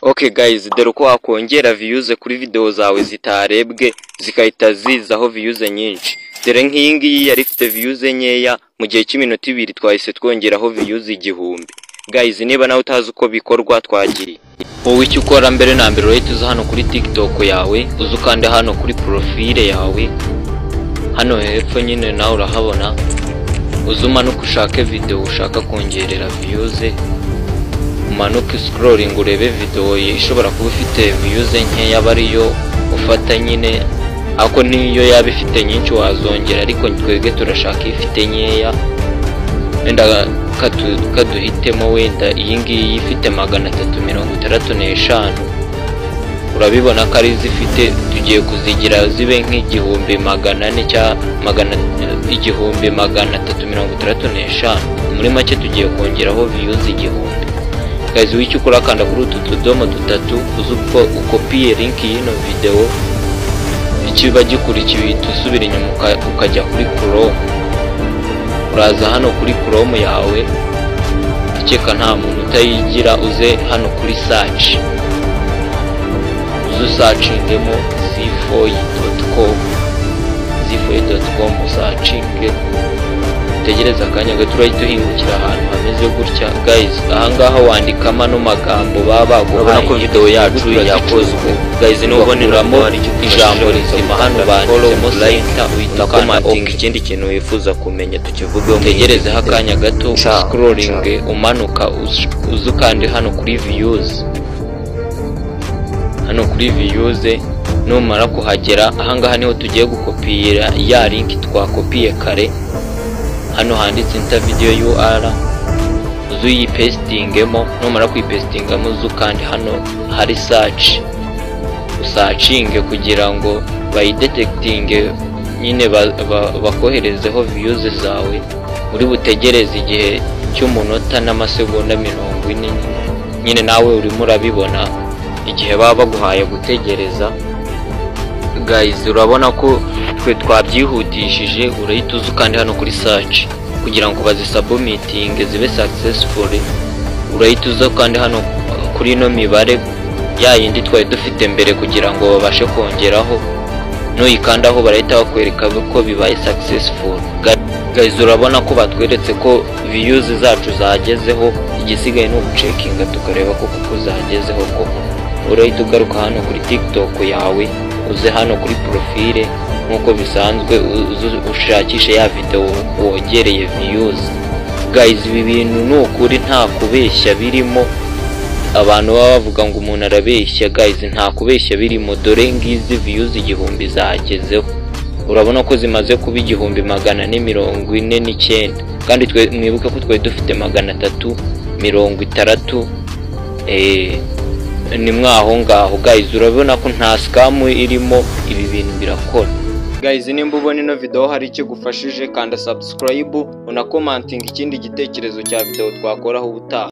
Okay guys, dore uko wakongera views kuri video zawe zitarebwe zikahita zizaho views nyinshi. Dore nk'iyi ngiyi yari ifite views nkeya, mu gihe cy'iminota 2 twahise twongeraho views 1000. Guys, niba nawe utazi uko bikorwa twagiriye. Wowe icyo ukora mbere na mbere uhita uza hano kuri TikTok yawe, uzukande hano kuri profile yawe. Hano hepfo nyine nawe urahabona. Uzumanuka ushake video ushaka kongerera views. Umanuka scrolling urebe video ishobora kuba ifite views nkeya bariyo ufata nyine, ako niyo yaba ifite nyinshi wazongera, ariko twege turashaka ifite nkeya. Wenda kaduhitemo wenda iyi ngiyi ifite 365. Urabibona ko ari zifite, tugiye kuzigira zibe nk'igihumbi 400 cya 1335. Muri make tugiye kongeraho views 1000. Guys, wicyo ukora kanda kuri utu tudomo dutatu uzuko ukopiye link y'ino video, ikiba gikurikiye usubira inyuma ukajya kuri Chrome. Uraza hano kuri Chrome yawe, ikeka nta muntu utayigira, uze hano kuri search, searchingemo zifoyi.com searching. Tegereza akanya gato urahita uhingukira ahantu hameze gutya. Guys, ahangaha wandikamo no magambo baba baguhaye ko video yacu yakozwe. Guys, nuboniramo ijambo rizima hano banditsemo center, uhita commenting ikindi kintu wifuza kumenya tukivugeho. Tegereza akanya gato scrolling umanuka uzukande hano kuri views. Hano kuri views numara kuhagera, ahangaha niho tugiye gukopira ya link twakopiye kare. Hano handitse inta video URL, uzuyi pastingemo. Numara kuyipastingamo uzukandi hano hari search, usearchinge kugira ngo bayidetectinge nyine bakoherezeho views zawe. Uri butegereze igihe cy'umunota n'amasegonda 40 nyine nawe urimo urabibona igihe baba baguhaye gutegereza. Guys, urabona ko twe twabyihutishije. Urahita uzukandi hano kuri search kugira ngo bazisubmiting zibe successful. Urahita uzukandi hano kuri no mibare ya yindi twari dufite mbere kugira ngo babashe kongeraho. Nuyikandaho barahita bakwereka ko bibaye successful. Guys, urabona ko batweretse ko views zacu zagezeho, igisigaye no gucekinga tukareba ko kuko zagezeho ko. Urahita ugaruka hano kuri TikTok yawe, uze hano kuri profile nkuko bisanzwe, ushakishe ya video wongereye views. Guys, ibi bintu nukuri nta kubeshya birimo. Abantu baba bavuga ngo umuntu arabeshya. Guys, nta kubeshya birimo. Dore ngizi views 1000 zagezeho. Urabona ko zimaze kuba 1449, kandi twe mwibuke ko twe dufite 360. Ni mwaho ngaho. Guys, urabona ko nta scam irimo, ibi bintu birakora. Guys, nimba ubona ino video hari icyo gufashije, kanda subscribe, una commenting ikindi gitekerezo cya video twakoraho ubutaha.